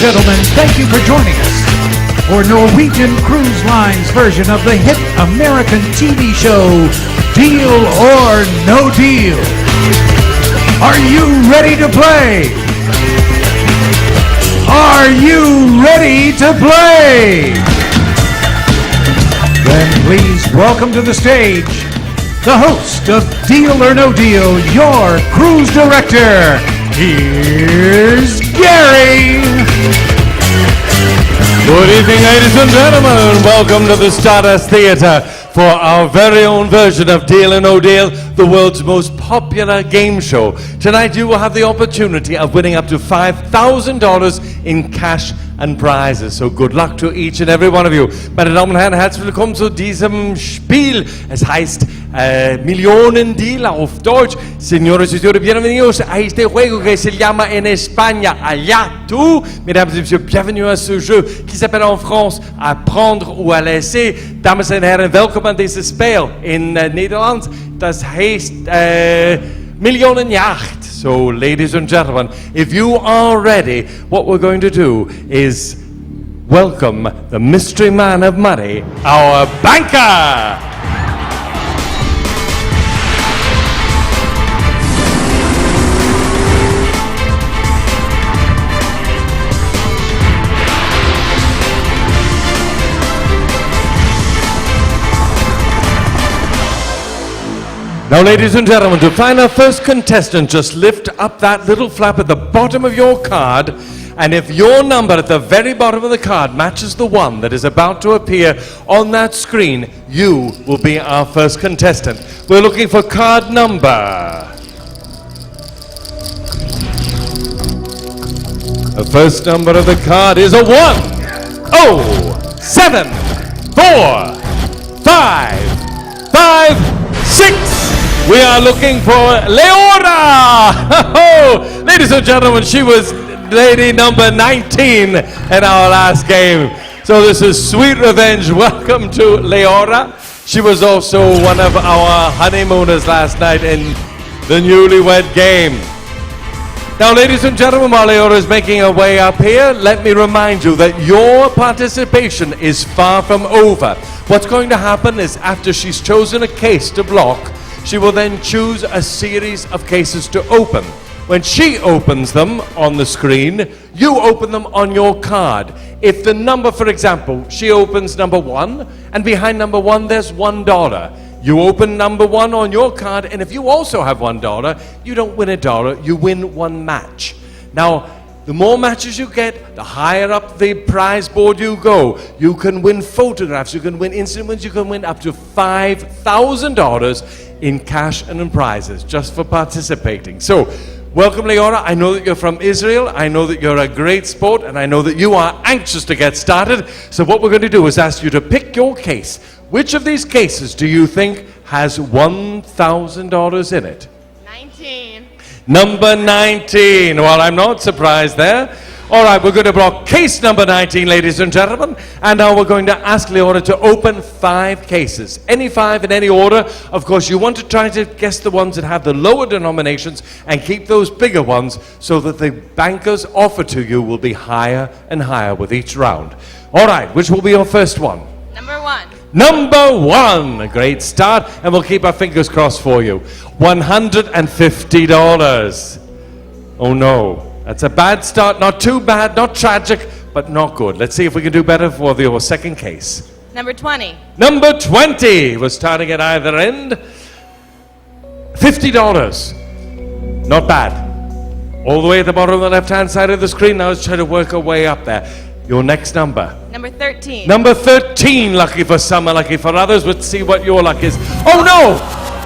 gentlemen, thank you for joining us for Norwegian Cruise Line's version of the hit American TV show, Deal or No Deal. Are you ready to play? Are you ready to play? Then please welcome to the stage the host of Deal or No Deal, your cruise director. Here's Gary. Good evening, ladies and gentlemen. Welcome to the Stardust Theatre for our very own version of Deal or No Deal, the world's most popular game show. Tonight you will have the opportunity of winning up to $5,000 in cash and prizes. So good luck to each and every one of you. Meine Damen und Herren, herzlich willkommen zu diesem Spiel. Es heißt Millionendeal auf Deutsch. Señores y señores, bienvenidos a este juego que se llama en España Allá tú. Mesdames et messieurs, bienvenue à ce jeu qui s'appelle en France à prendre ou à laisser. Dames en heren, welkom aan deze spel in Nederland. Das heißt Millionenjacht. So, ladies and gentlemen, if you are ready, what we're going to do is welcome the mystery man of money, our banker! Now, ladies and gentlemen, to find our first contestant, just lift up that little flap at the bottom of your card, and if your number at the very bottom of the card matches the one that is about to appear on that screen, you will be our first contestant. We're looking for card number. The first number of the card is a 1, 7, 4, 5, 5, 6. We are looking for Leora! Ladies and gentlemen, she was lady number 19 in our last game. So this is sweet revenge. Welcome to Leora. She was also one of our honeymooners last night in the newlywed game. Now, ladies and gentlemen, while Leora is making her way up here, let me remind you that your participation is far from over. What's going to happen is after she's chosen a case to block, she will then choose a series of cases to open. When she opens them on the screen, you open them on your card. If the number, for example, she opens number 1, and behind number 1 there's $1. You open number 1 on your card, and if you also have $1, you don't win $1, you win 1 match. Now, the more matches you get, the higher up the prize board you go. You can win photographs, you can win instant wins, you can win up to $5,000 in cash and in prizes just for participating. So, welcome Leora. I know that you're from Israel, I know that you're a great sport, and I know that you are anxious to get started. So what we're going to do is ask you to pick your case. Which of these cases do you think has $1,000 in it? 19. Number 19. Well, I'm not surprised there. All right, we're going to block case number 19, ladies and gentlemen. And now we're going to ask Leora to open 5 cases. Any 5 in any order. Of course, you want to try to guess the ones that have the lower denominations and keep those bigger ones so that the banker's offer to you will be higher and higher with each round. All right, which will be your first one? Number 1. Number 1, a great start, and we'll keep our fingers crossed for you. $150. Oh no, that's a bad start, not too bad, not tragic, but not good. Let's see if we can do better for your second case. Number 20. Number 20, we're starting at either end. $50, not bad. All the way at the bottom of the left-hand side of the screen, now let's try to work our way up there. Your next number. Number 13. Number 13, lucky for some, lucky for others. Let's see what your luck is. Oh no!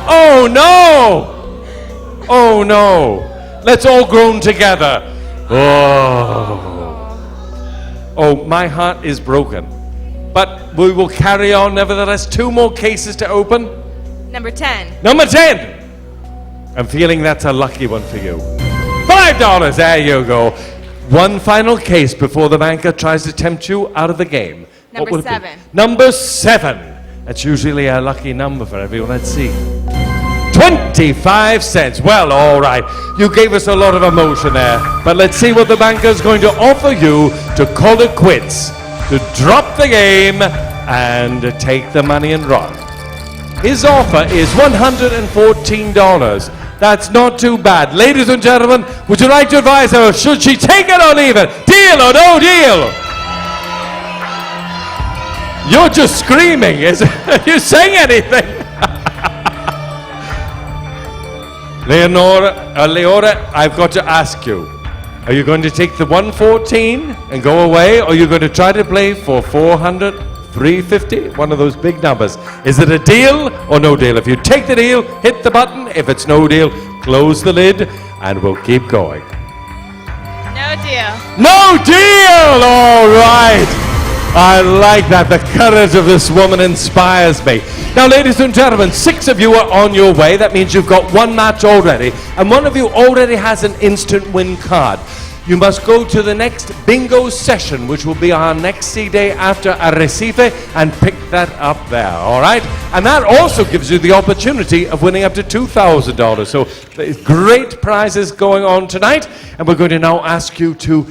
Oh no! Oh no! Let's all groan together. Oh. Oh, my heart is broken. But we will carry on nevertheless. 2 more cases to open. Number 10. Number 10! I'm feeling that's a lucky one for you. $5, there you go. 1 final case before the banker tries to tempt you out of the game. Number 7. Number 7. That's usually a lucky number for everyone. Let's see. 25 cents. Well, all right. You gave us a lot of emotion there. But let's see what the banker is going to offer you to call it quits, to drop the game and take the money and run. His offer is $114. That's not too bad. Ladies and gentlemen, would you like to advise her? Should she take it or leave it? Deal or no deal? You're just screaming. Are you saying anything? Leora, I've got to ask you. Are you going to take the 114 and go away, or are you going to try to play for 400, 350? One of those big numbers. Is it a deal or no deal? If you take the deal, hit the button. If it's no deal, close the lid, and we'll keep going. No deal. No deal! All right. I like that. The courage of this woman inspires me. Now, ladies and gentlemen, 6 of you are on your way. That means you've got 1 match already, and 1 of you already has an instant win card. You must go to the next bingo session, which will be our next C-Day after Arrecife, and pick that up there, all right? And that also gives you the opportunity of winning up to $2,000. So there's great prizes going on tonight, and we're going to now ask you to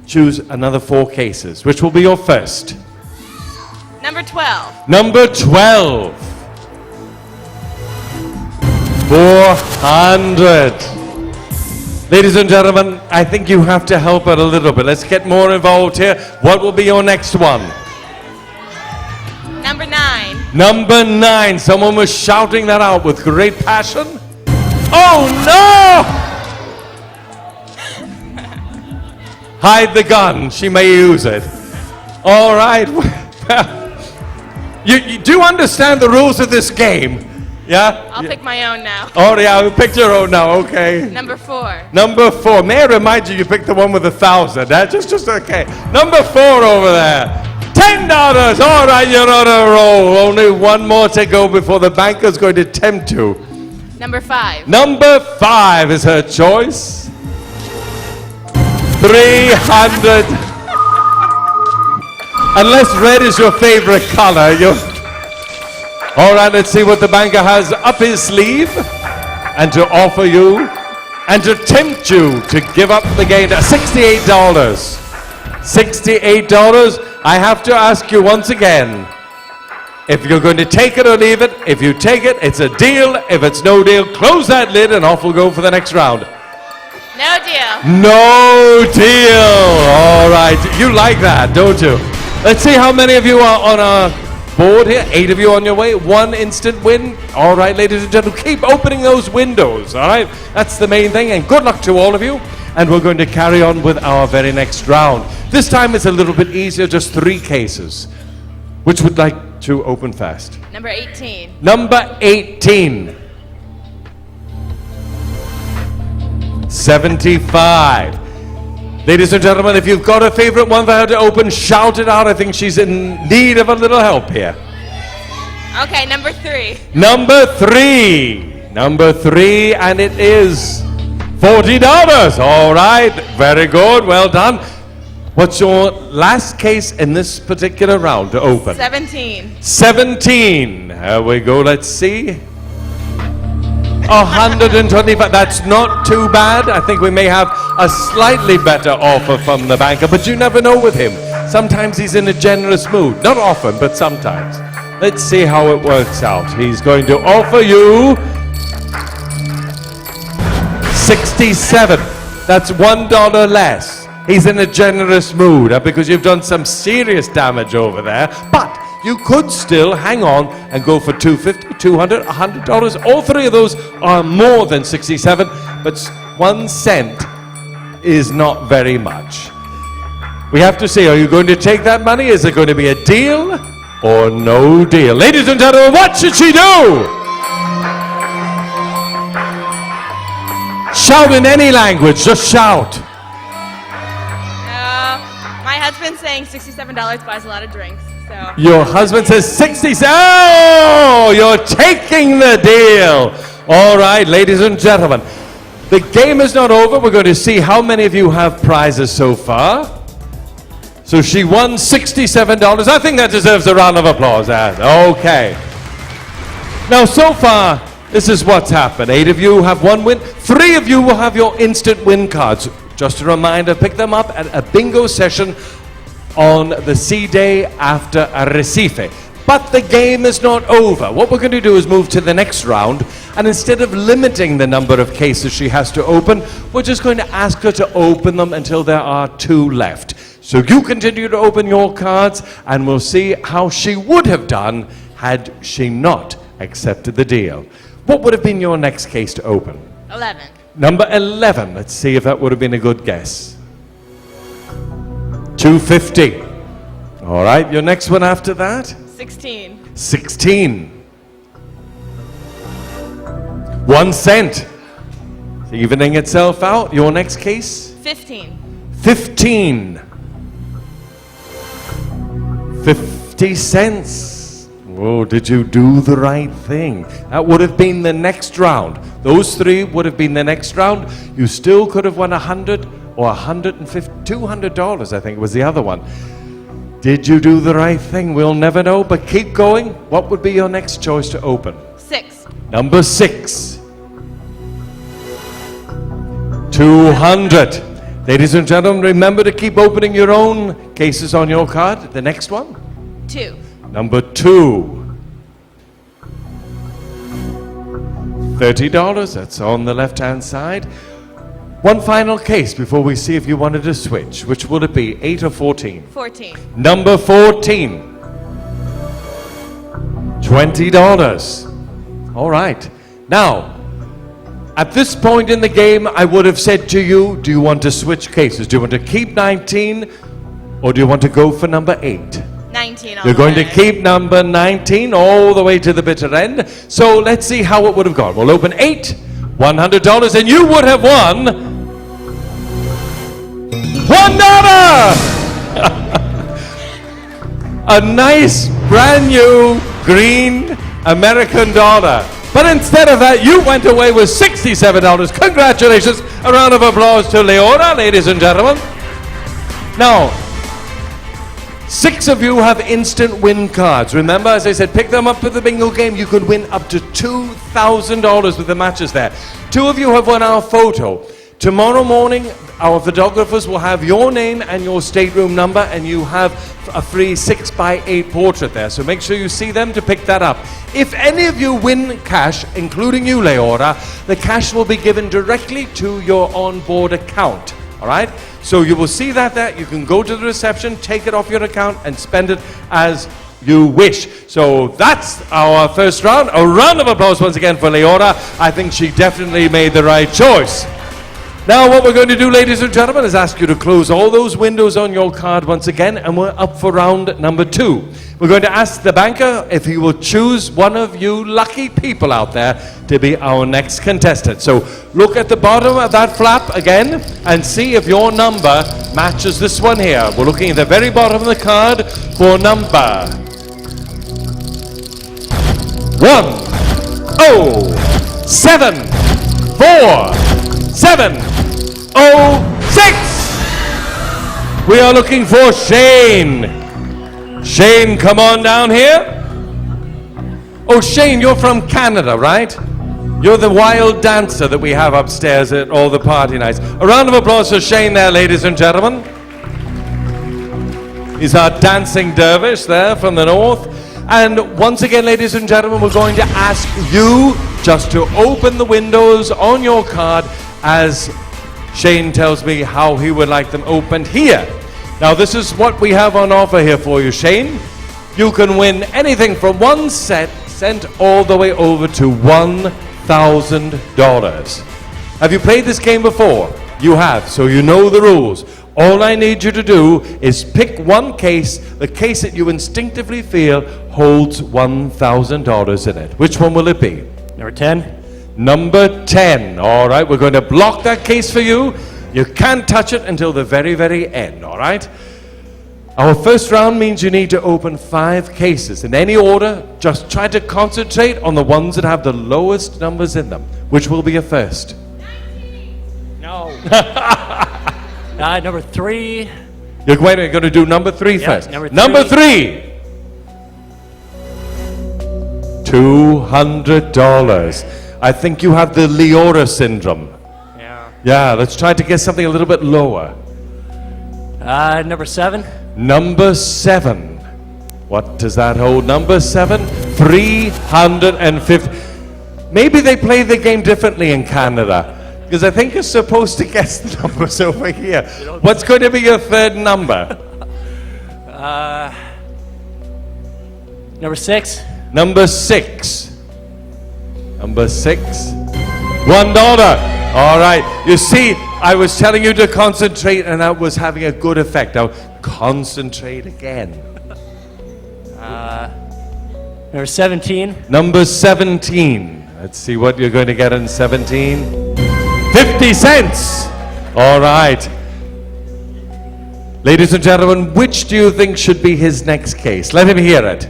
choose another 4 cases. Which will be your first? Number 12. Number 12. 400. Ladies and gentlemen, I think you have to help it a little bit. Let's get more involved here. What will be your next one? Number 9. Number 9. Someone was shouting that out with great passion. Oh no! Hide the gun. She may use it. All right. You do understand the rules of this game? Yeah? I'll pick my own now. Oh, yeah, you picked your own now, okay. Number 4. Number 4. May I remind you, you picked the one with 1,000. That's just okay. Number 4 over there. $10. All right, you're on a roll. Only 1 more to go before the banker's going to tempt you. Number 5. Number 5 is her choice. 300. Unless red is your favorite color, all right, let's see what the banker has up his sleeve and to offer you and to tempt you to give up the game. $68. $68. I have to ask you once again, if you're going to take it or leave it. If you take it, it's a deal. If it's no deal, close that lid and off we'll go for the next round. No deal. No deal. All right, you like that, don't you? Let's see how many of you are on our board here. 8 of you on your way. 1 instant win. All right, ladies and gentlemen, keep opening those windows. All right, that's the main thing. And good luck to all of you. And we're going to carry on with our very next round. This time it's a little bit easier, just 3 cases. Which would like to open fast? Number 18. Number 18. 75. Ladies and gentlemen, if you've got a favorite one for her to open, shout it out. I think she's in need of a little help here. Okay, number 3. Number 3. Number 3, and it is $40. All right, very good, well done. What's your last case in this particular round to open? 17. 17. Here we go, let's see. 125. That's not too bad. I think we may have a slightly better offer from the banker, but you never know with him. Sometimes he's in a generous mood. Not often, but sometimes. Let's see how it works out. He's going to offer you 67. That's $1 less. He's in a generous mood because you've done some serious damage over there, but you could still hang on and go for $250, $200, $100. All 3 of those are more than 67, but 1 cent is not very much. We have to see, are you going to take that money? Is it going to be a deal or no deal? Ladies and gentlemen, what should she do? Shout in any language, just shout. My husband's saying $67 buys a lot of drinks. So. Your husband says 67. Oh, you're taking the deal. All right, ladies and gentlemen, the game is not over. We're going to see how many of you have prizes so far. So she won $67. I think that deserves a round of applause. Okay. Now, so far, This is what's happened. 8 of you have 1 win. 3 of you will have your instant win cards. Just a reminder, pick them up at a bingo session on the sea day after Recife. But the game is not over. What we're going to do is move to the next round, and instead of limiting the number of cases she has to open, we're just going to ask her to open them until there are 2 left. So you continue to open your cards, and we'll see how she would have done had she not accepted the deal. What would have been your next case to open? 11. Number 11. Let's see if that would have been a good guess. 250. All right, your next one after that? 16. 16. 1 cent. Evening itself out. Your next case? 15. 15. 50 cents. Oh, did you do the right thing? That would have been the next round. Those 3 would have been the next round. You still could have won 100 or 150, $200, I think was the other one. Did you do the right thing? We'll never know, but keep going. What would be your next choice to open? 6. Number 6. 200. Ladies and gentlemen, remember to keep opening your own cases on your card. The next one? 2. Number 2. $30, that's on the left-hand side. One final case before we see if you wanted to switch. Which would it be, 8 or 14? 14. Number 14. $20. All right. Now, at this point in the game, I would have said to you, do you want to switch cases? Do you want to keep 19 or do you want to go for number 8? 19. You're going to keep number 19 all the way to the bitter end. So let's see how it would have gone. We'll open 8, $100, and you would have won $1. A nice brand new green American dollar. But instead of that, you went away with $67. Congratulations. A round of applause to Leora, ladies and gentlemen. Now, 6 of you have instant win cards. Remember, as I said, pick them up for the bingo game. You could win up to $2,000 with the matches there. 2 of you have won our photo. Tomorrow morning, our photographers will have your name and your stateroom number, and you have a free 6x8 portrait there. So make sure you see them to pick that up. If any of you win cash, including you, Leora, the cash will be given directly to your onboard account. All right? So you will see that there. You can go to the reception, take it off your account, and spend it as you wish. So that's our first round. A round of applause once again for Leora. I think she definitely made the right choice. Now what we're going to do, ladies and gentlemen, is ask you to close all those windows on your card once again, and we're up for round number 2. We're going to ask the banker if he will choose one of you lucky people out there to be our next contestant. So look at the bottom of that flap again and see if your number matches this one here. We're looking at the very bottom of the card for number 1074706. We are looking for Shane. Shane, come on down here. Oh, Shane, you're from Canada, right? You're the wild dancer that we have upstairs at all the party nights. A round of applause for Shane there, ladies and gentlemen. He's our dancing dervish there from the north. And once again, ladies and gentlemen, we're going to ask you just to open the windows on your card as Shane tells me how he would like them opened here. Now, this is what we have on offer here for you, Shane. You can win anything from 1 cent all the way over to $1,000. Have you played this game before? You have, so you know the rules. All I need you to do is pick one case, the case that you instinctively feel holds $1,000 in it. Which one will it be? Number 10. Number 10. All right, we're going to block that case for you. You can't touch it until the very, very end, all right? Our first round means you need to open 5 cases. In any order, just try to concentrate on the ones that have the lowest numbers in them. Which will be your first? 19. No. Number 3. You're going to do number 3 first. Number 3. Number 3. $200. I think you have the Leora syndrome. Yeah. Yeah, let's try to get something a little bit lower. Number 7. Number 7. What does that hold? Number 7, 350. Maybe they play the game differently in Canada, because I think you're supposed to guess the numbers over here. What's going to be your third number? Number 6. Number 6. Number 6. $1. All right. You see, I was telling you to concentrate, and that was having a good effect. Now, concentrate again. Number 17. Number 17. Let's see what you're going to get in 17. 50 cents. All right. Ladies and gentlemen, which do you think should be his next case? Let him hear it.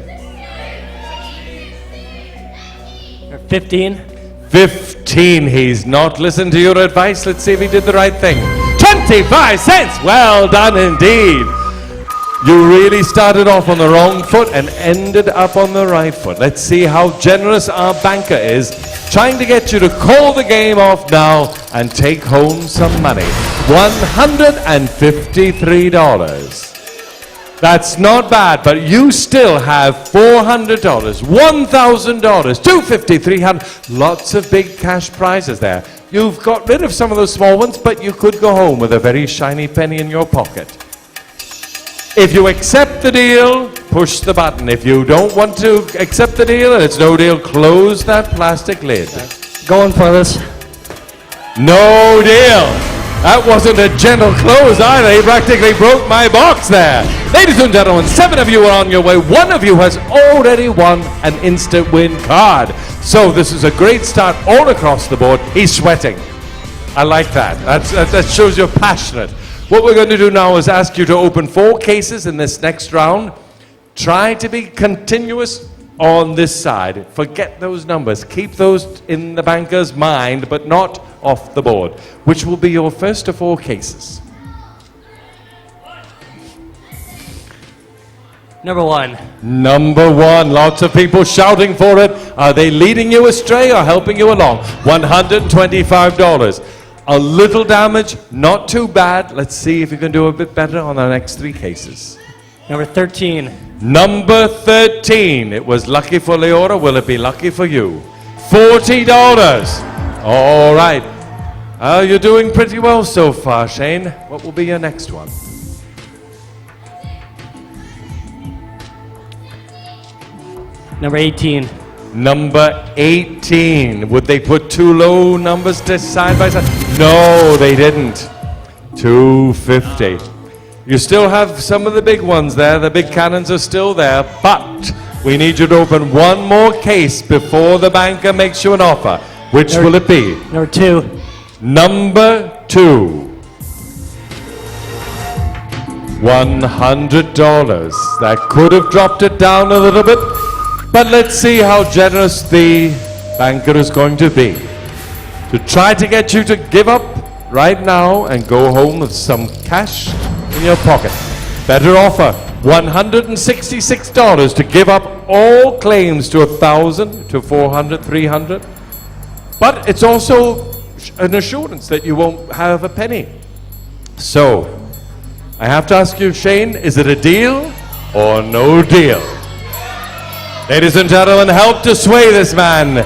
Number 15. 15. He's not listened to your advice. Let's see if he did the right thing. 25 cents. Well done indeed. You really started off on the wrong foot and ended up on the right foot. Let's see how generous our banker is, trying to get you to call the game off now and take home some money. $153. That's not bad, but you still have $400, $1,000, $250, $300. Lots of big cash prizes there. You've got rid of some of those small ones, but you could go home with a very shiny penny in your pocket. If you accept the deal, push the button. If you don't want to accept the deal and it's no deal, close that plastic lid. Going for this. No deal. That wasn't a gentle close either. He practically broke my box there. Ladies and gentlemen, 7 of you are on your way. 1 of you has already won an instant win card. So this is a great start all across the board. He's sweating. I like that. That shows you're passionate. What we're going to do now is ask you to open 4 cases in this next round. Try to be continuous on this side. Forget those numbers. Keep those in the banker's mind, but not off the board. Which will be your first of 4 cases? Number 1. Number 1. Lots of people shouting for it. Are they leading you astray or helping you along? $125. A little damage, not too bad. Let's see if you can do a bit better on the next 3 cases. Number 13. Number 13. It was lucky for Leora. Will it be lucky for you? $40. All right. You're doing pretty well so far, Shane. What will be your next one? Number 18. Number 18. Would they put 2 low numbers side by side? No, they didn't. $250. You still have some of the big ones there. The big cannons are still there, but we need you to open 1 more case before the banker makes you an offer. Which will it be? Number 2. Number 2. $100. That could have dropped it down a little bit. But let's see how generous the banker is going to be to try to get you to give up right now and go home with some cash in your pocket. Better offer, $166 to give up all claims to $1,000, to $400, $300. But it's also an assurance that you won't have a penny. So, I have to ask you, Shane, is it a deal or no deal? Ladies and gentlemen, help to sway this man.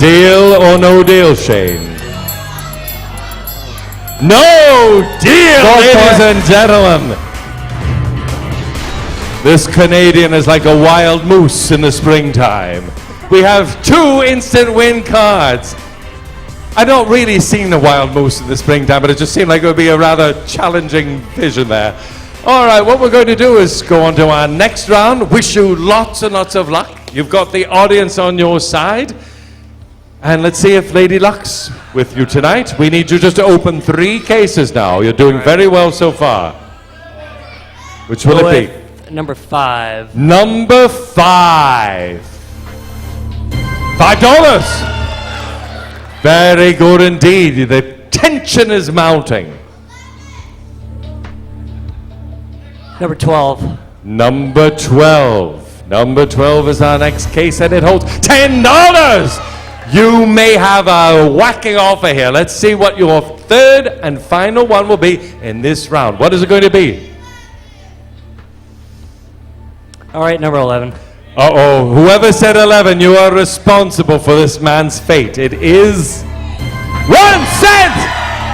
Deal or no deal, Shane? No deal, ladies and gentlemen. This Canadian is like a wild moose in the springtime. We have 2 instant win cards. I don't really see the wild moose in the springtime, but it just seemed like it would be a rather challenging vision there. All right, what we're going to do is go on to our next round. Wish you lots and lots of luck. You've got the audience on your side. And let's see if Lady Luck's with you tonight. We need you just to open 3 cases now. You're doing very well so far. Which will it be? Number 5. Number 5. $5. Very good indeed. The tension is mounting. Number 12. Number 12. Number 12 is our next case, and it holds $10. You may have a whacking offer here. Let's see what your third and final one will be in this round. What is it going to be? All right, number 11. Uh-oh, whoever said 11, you are responsible for this man's fate. It is 1 cent!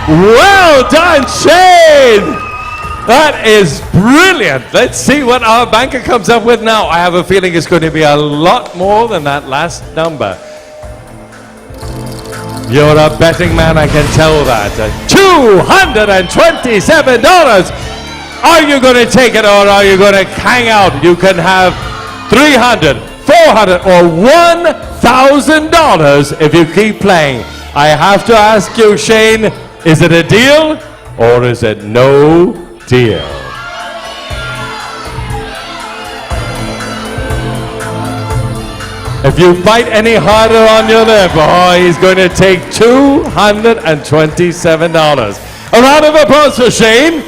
Well done, Jade! That is brilliant. Let's see what our banker comes up with now. I have a feeling it's going to be a lot more than that last number. You're a betting man, I can tell that. $227! Are you going to take it or are you going to hang out? You can have $300, $400, or $1,000 if you keep playing. I have to ask you, Shane, is it a deal or is it no deal? If you bite any harder on your lip, oh, he's going to take $227. A round of applause for Shane.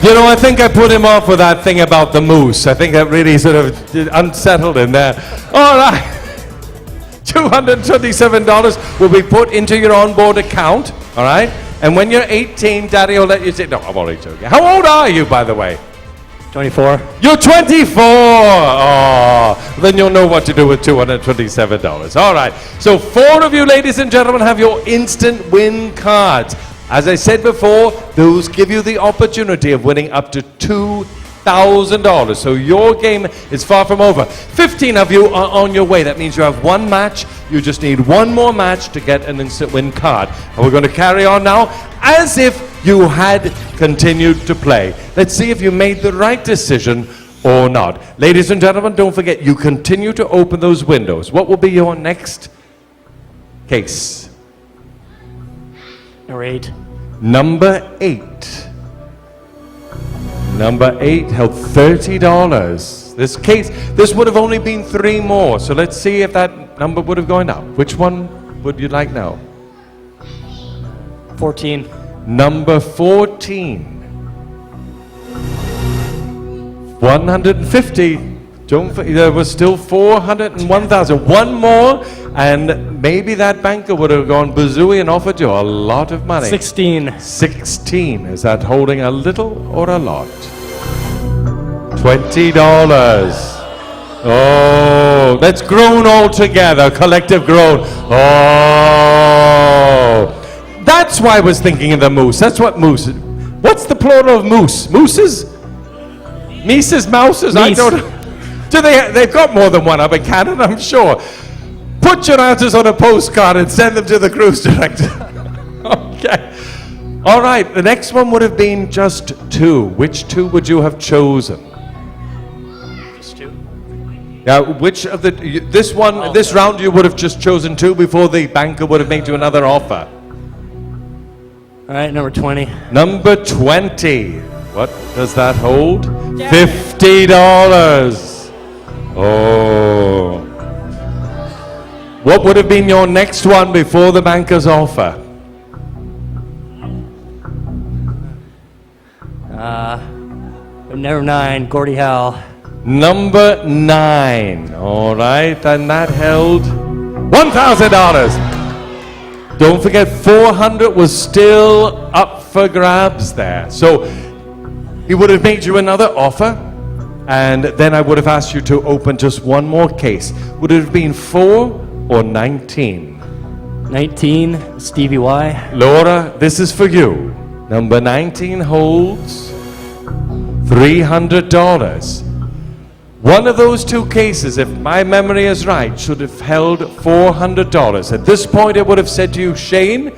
You know, I think I put him off with that thing about the moose. I think that really sort of unsettled him there. All right. $227 will be put into your onboard account, all right? And when you're 18, Daddy will let you say, no, I'm only joking. How old are you, by the way? 24. You're 24! Oh, then you'll know what to do with $227. All right. So 4 of you, ladies and gentlemen, have your instant win cards. As I said before, those give you the opportunity of winning up to $2,000. So your game is far from over. 15 of you are on your way. That means you have 1 match. You just need 1 more match to get an instant win card. And we're going to carry on now as if you had continued to play. Let's see if you made the right decision or not. Ladies and gentlemen, don't forget, you continue to open those windows. What will be your next case? Number 8. Number 8. Number 8 held $30. This would have only been 3 more. So let's see if that number would have gone up. Which one would you like now? 14. Number 14. 150. There was still 400 and 1,000. 1 more, and maybe that banker would have gone bazooey and offered you a lot of money. 16. 16. Is that holding a little or a lot? $20. Oh, let's groan all together. Collective groan. Oh. That's why I was thinking of the moose. That's what moose is. What's the plural of moose? Mooses? Mises, mouses? I don't know. They've got more than one up in Canada, I'm sure. Put your answers on a postcard and send them to the cruise director. Okay. All right, the next one would have been just 2. Which 2 would you have chosen? Just 2. Now, which of this round you would have just chosen 2 before the banker would have made you another offer? All right, number 20. Number 20. What does that hold? Yeah. $50. Oh. What would have been your next one before the banker's offer? Number 9, Gordie Howe. Number 9. All right, and that held $1,000. Don't forget, 400 was still up for grabs there. So he would have made you another offer, and then I would have asked you to open just 1 more case. Would it have been 4 or 19? 19, Stevie Y. Laura, this is for you. Number 19 holds $300. One of those 2 cases, if my memory is right, should have held $400. At this point, I would have said to you, Shane,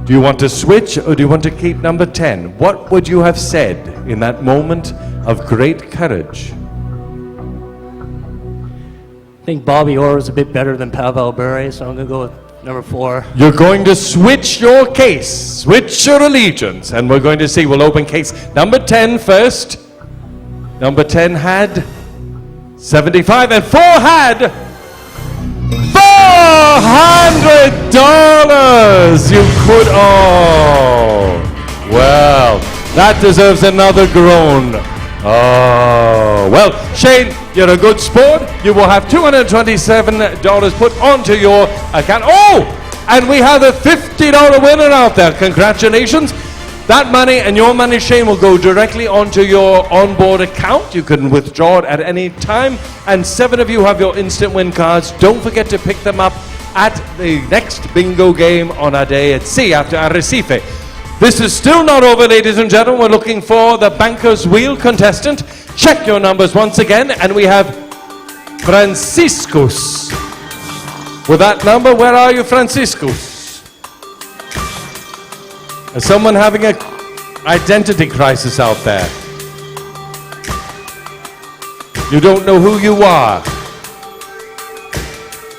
do you want to switch or do you want to keep number 10? What would you have said in that moment of great courage? I think Bobby Orr was a bit better than Pavel Bure, so I'm going to go with number 4. You're going to switch your case, switch your allegiance, and we're going to see. We'll open case number 10 first. Number 10 had 75, and 4 had $400. You could, oh, well, that deserves another groan. Oh, well, Shane, you're a good sport. You will have $227 put onto your account. Oh, and we have a $50 winner out there. Congratulations. That money and your money, Shane, will go directly onto your onboard account. You can withdraw it at any time. And 7 of you have your instant win cards. Don't forget to pick them up at the next bingo game on our day at sea after Arrecife. This is still not over, ladies and gentlemen. We're looking for the Banker's Wheel contestant. Check your numbers once again, and we have Franciscus. With that number, where are you, Franciscus? Is someone having an identity crisis out there? You don't know who you are.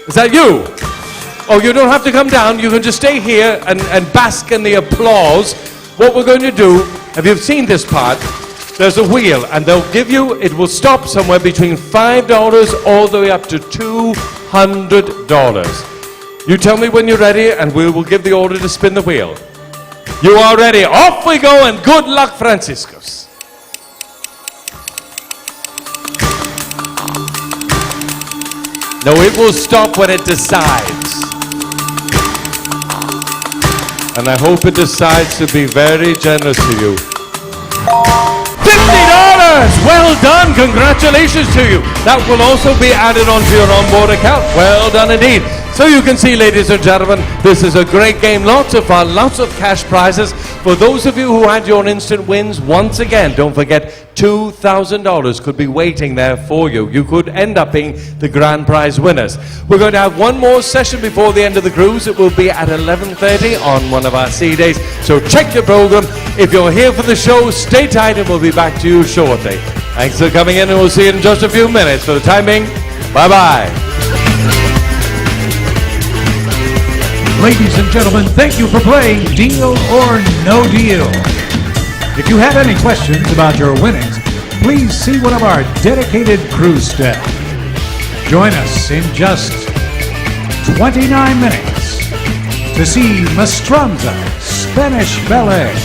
Is that you? Oh, you don't have to come down. You can just stay here and bask in the applause. What we're going to do, have you seen this part? There's a wheel, and they'll give you, it will stop somewhere between $5 all the way up to $200. You tell me when you're ready, and we will give the order to spin the wheel. You are ready. Off we go, and good luck, Franciscus. No, it will stop when it decides. And I hope it decides to be very generous to you. $50! Well done. Congratulations to you. That will also be added onto your onboard account. Well done indeed. So you can see, ladies and gentlemen, this is a great game. Lots of fun, lots of cash prizes. For those of you who had your instant wins, once again, don't forget, $2,000 could be waiting there for you. You could end up being the grand prize winners. We're going to have one more session before the end of the cruise. It will be at 11:30 on one of our sea days. So check your program. If you're here for the show, stay tight and we'll be back to you shortly. Thanks for coming in, and we'll see you in just a few minutes. For the time being, bye-bye. Ladies and gentlemen, thank you for playing Deal or No Deal. If you have any questions about your winnings, please see one of our dedicated cruise staff. Join us in just 29 minutes to see Mastranza Spanish Ballet.